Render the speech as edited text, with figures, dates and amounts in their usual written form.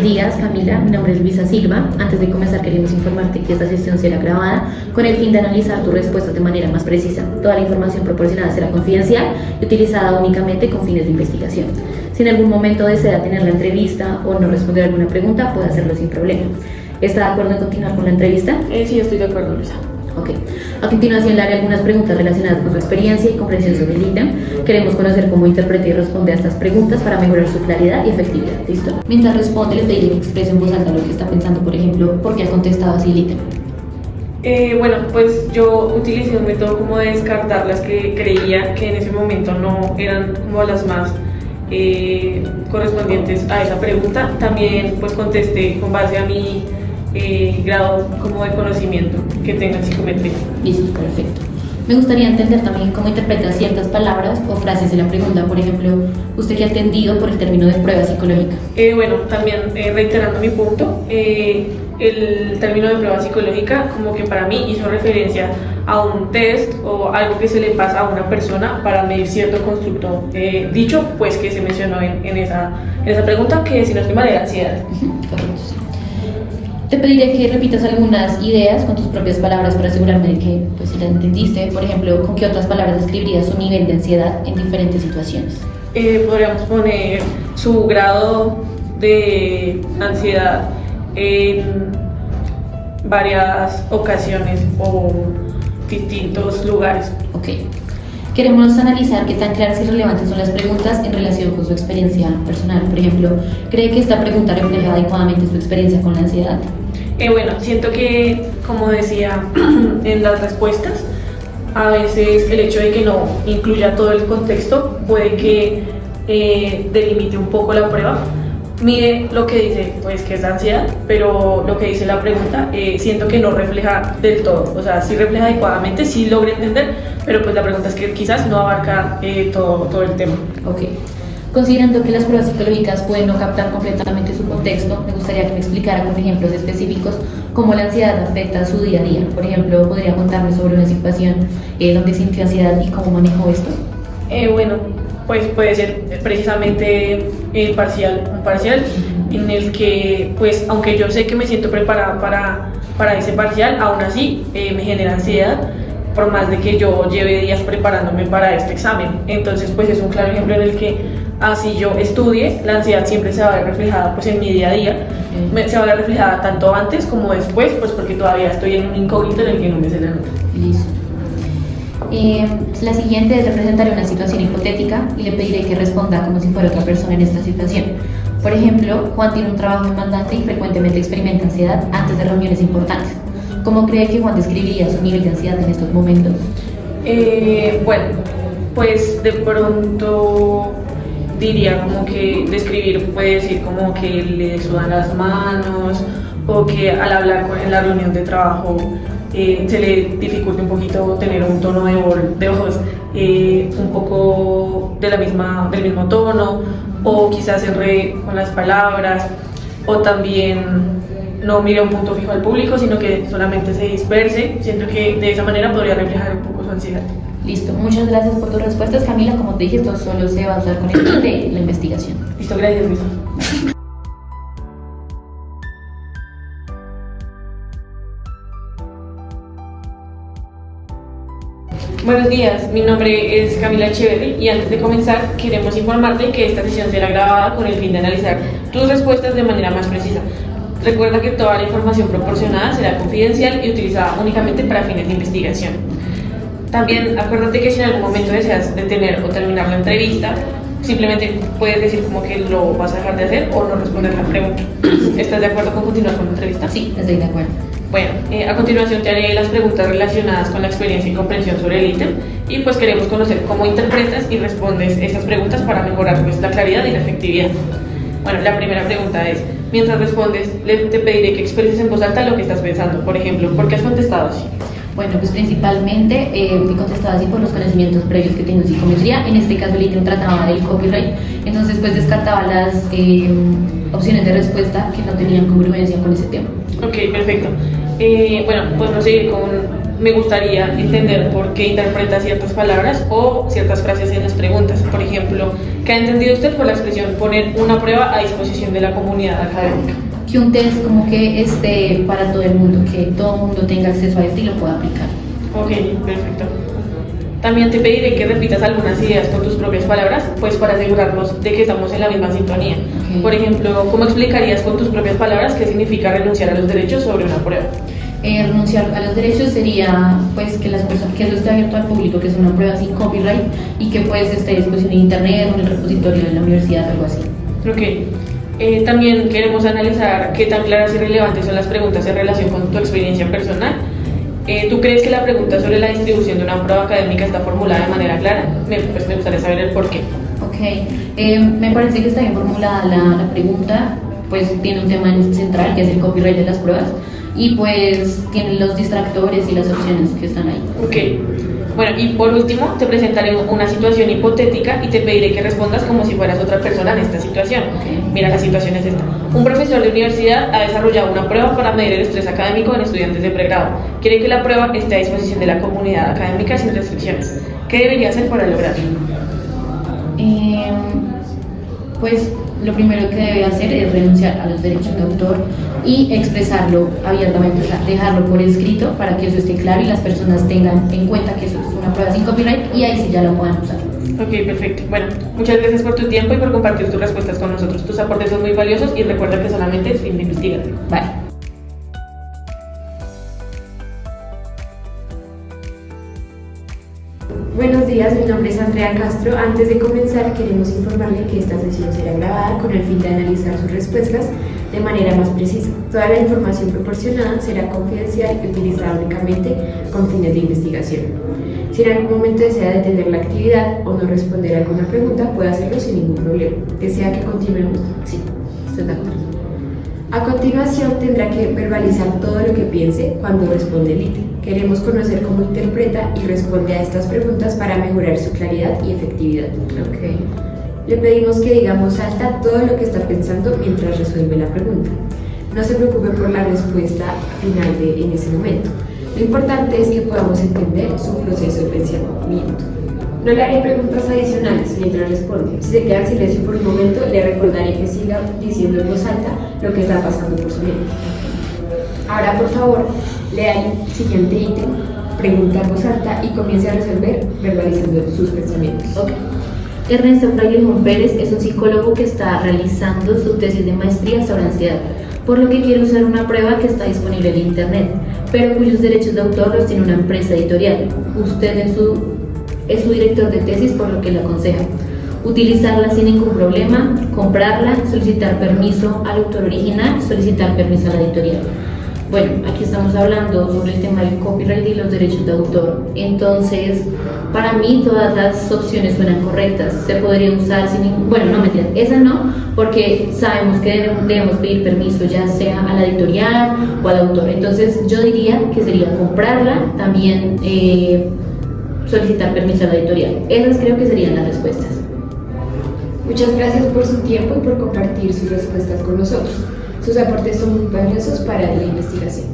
Días, Camila, mi nombre es Luisa Silva. Antes de comenzar queremos informarte que esta sesión será grabada con el fin de analizar tus respuestas de manera más precisa. Toda la información proporcionada será confidencial y utilizada únicamente con fines de investigación. Si en algún momento desea tener la entrevista o no responder alguna pregunta, puede hacerlo sin problema. ¿Está de acuerdo en continuar con la entrevista? Sí, estoy de acuerdo, Luisa. Ok. A continuación le haré algunas preguntas relacionadas con su experiencia y comprensión sobre el ítem. Queremos conocer cómo interpreta y responde a estas preguntas para mejorar su claridad y efectividad. ¿Listo? Mientras responde, le pediré que exprese en voz alta lo que está pensando, por ejemplo, por qué ha contestado así el ítem. Bueno, pues yo utilicé un método como de descartar las que creía que en ese momento no eran como las más correspondientes a esa pregunta. También pues contesté con base a mi grado como de conocimiento que tenga en psicometría. Listo, perfecto. Me gustaría entender también cómo interpreta ciertas palabras o frases de la pregunta. Por ejemplo, ¿usted qué ha entendido por el término de prueba psicológica? Bueno, también reiterando mi punto, el término de prueba psicológica como que para mí hizo referencia a un test o algo que se le pasa a una persona para medir cierto constructo dicho, pues que se mencionó en esa pregunta, que si no estoy mal era ansiedad. Correcto, sí. Te pediré que repitas algunas ideas con tus propias palabras para asegurarme de que pues, si la entendiste. Por ejemplo, ¿con qué otras palabras describirías su nivel de ansiedad en diferentes situaciones? Podríamos poner su grado de ansiedad en varias ocasiones o distintos lugares. Ok. Queremos analizar qué tan claras y relevantes son las preguntas en relación con su experiencia personal. Por ejemplo, ¿cree que esta pregunta refleja adecuadamente su experiencia con la ansiedad? Bueno, siento que, como decía en las respuestas, a veces el hecho de que no incluya todo el contexto puede que delimite un poco la prueba. Mire lo que dice, pues que es ansiedad, pero lo que dice la pregunta siento que no refleja del todo, o sea, sí refleja adecuadamente, sí logro entender, pero pues la pregunta es que quizás no abarca todo el tema. Ok. Considerando que las pruebas psicológicas pueden no captar completamente su contexto, me gustaría que me explicara con ejemplos específicos cómo la ansiedad afecta a su día a día. Por ejemplo, ¿podría contarme sobre una situación donde sintió ansiedad y cómo manejó esto? Bueno, pues puede ser precisamente un parcial en el que, pues aunque yo sé que me siento preparada para ese parcial, aún así me genera ansiedad, por más de que yo lleve días preparándome para este examen. Entonces, pues es un claro ejemplo en el que así yo estudie, la ansiedad siempre se va a ver reflejada pues en mi día a día, se va a ver reflejada tanto antes como después, pues porque todavía estoy en un incógnito en el que no me sé la nota. Listo. La siguiente es representaré una situación hipotética y le pediré que responda como si fuera otra persona en esta situación. Por ejemplo, Juan tiene un trabajo demandante y frecuentemente experimenta ansiedad antes de reuniones importantes. ¿Cómo cree que Juan describiría su nivel de ansiedad en estos momentos? Bueno, pues de pronto diría como que describir puede decir como que le sudan las manos o que al hablar en la reunión de trabajo se le dificulta un poquito tener un tono de ojos un poco del mismo tono, o quizás se enrede con las palabras, o también no mire un punto fijo al público, sino que solamente se disperse. Siento que de esa manera podría reflejar un poco su ansiedad. Listo, muchas gracias por tus respuestas, Camila. Como te dije, esto solo se va a usar con el fin de la investigación. Listo, gracias, Luisa. Buenos días, mi nombre es Camila Echeverry y antes de comenzar queremos informarte que esta sesión será grabada con el fin de analizar tus respuestas de manera más precisa. Recuerda que toda la información proporcionada será confidencial y utilizada únicamente para fines de investigación. También acuérdate que si en algún momento deseas detener o terminar la entrevista, simplemente puedes decir como que lo vas a dejar de hacer o no responder la pregunta. ¿Estás de acuerdo con continuar con la entrevista? Sí, estoy de acuerdo. Bueno, a continuación te haré las preguntas relacionadas con la experiencia y comprensión sobre el ítem y pues queremos conocer cómo interpretas y respondes esas preguntas para mejorar pues, la claridad y la efectividad. Bueno, la primera pregunta es, mientras respondes, te pediré que expreses en voz alta lo que estás pensando. Por ejemplo, ¿por qué has contestado así? Bueno, pues principalmente he contestado así por los conocimientos previos que tengo en psicometría. En este caso el ítem trataba del copyright, entonces pues descartaba las opciones de respuesta que no tenían congruencia con ese tema. Ok, perfecto. Bueno, podemos seguir con me gustaría entender por qué interpreta ciertas palabras o ciertas frases en las preguntas. Por ejemplo, ¿qué ha entendido usted por la expresión poner una prueba a disposición de la comunidad académica? Que un test como que esté para todo el mundo, que todo el mundo tenga acceso a este y lo pueda aplicar. Ok, perfecto. También te pediré que repitas algunas ideas con tus propias palabras, pues para asegurarnos de que estamos en la misma sintonía. Ok. Por ejemplo, ¿cómo explicarías con tus propias palabras qué significa renunciar a los derechos sobre una prueba? Renunciar a los derechos sería pues que las personas, que eso esté abierto al público, que es una prueba sin copyright y que pues esté a disposición en internet o en el repositorio de la universidad, algo así. Ok. También queremos analizar qué tan claras y relevantes son las preguntas en relación con tu experiencia personal. ¿Tú crees que la pregunta sobre la distribución de una prueba académica está formulada de manera clara? Pues me gustaría saber el por qué. Ok, me parece que está bien formulada la pregunta, pues tiene un tema central que es el copyright de las pruebas y pues tiene los distractores y las opciones que están ahí. Ok. Bueno, y por último, te presentaré una situación hipotética y te pediré que respondas como si fueras otra persona en esta situación. Ok. Mira, la situación es esta. Un profesor de universidad ha desarrollado una prueba para medir el estrés académico en estudiantes de pregrado. Quiere que la prueba esté a disposición de la comunidad académica sin restricciones. ¿Qué debería hacer para lograrlo? Pues lo primero que debe hacer es renunciar a los derechos de autor y expresarlo abiertamente, o sea, dejarlo por escrito para que eso esté claro y las personas tengan en cuenta que eso es una prueba sin copyright y ahí sí ya la puedan usar. Ok, perfecto. Bueno, muchas gracias por tu tiempo y por compartir tus respuestas con nosotros. Tus aportes son muy valiosos y recuerda que solamente es fin de investigación. Bye. Buenos días, mi nombre es Andrea Castro. Antes de comenzar, queremos informarle que esta sesión será grabada con el fin de analizar sus respuestas de manera más precisa. Toda la información proporcionada será confidencial y utilizada únicamente con fines de investigación. Si en algún momento desea detener la actividad o no responder a alguna pregunta, puede hacerlo sin ningún problema. ¿Desea que continuemos? Sí, estoy de acuerdo. A continuación tendrá que verbalizar todo lo que piense cuando responde el ítem. Queremos conocer cómo interpreta y responde a estas preguntas para mejorar su claridad y efectividad. Ok. Le pedimos que diga en voz alta todo lo que está pensando mientras resuelve la pregunta. No se preocupe por la respuesta final en ese momento. Lo importante es que podamos entender su proceso de pensamiento. No le haré preguntas adicionales mientras responde. Si se queda en silencio por un momento, le recordaré que siga diciendo en voz alta lo que está pasando por su mente. Ahora, por favor, lea el siguiente ítem, pregunta en voz alta y comience a resolver verbalizando sus pensamientos. Ok. Ernesto Frailejón Pérez es un psicólogo que está realizando su tesis de maestría sobre ansiedad, por lo que quiere usar una prueba que está disponible en internet, pero cuyos derechos de autor los tiene una empresa editorial. Usted es su director de tesis, por lo que le aconseja utilizarla sin ningún problema, comprarla, solicitar permiso al autor original, solicitar permiso a la editorial. Bueno, aquí estamos hablando sobre el tema del copyright y los derechos de autor. Entonces, para mí todas las opciones suenan correctas. Se podría usar sin ningún... Bueno, no mentira, esa no, porque sabemos que debemos pedir permiso ya sea a la editorial o al autor. Entonces, yo diría que sería comprarla, también solicitar permiso a la editorial. Esas creo que serían las respuestas. Muchas gracias por su tiempo y por compartir sus respuestas con nosotros. Sus aportes son muy valiosos para la investigación.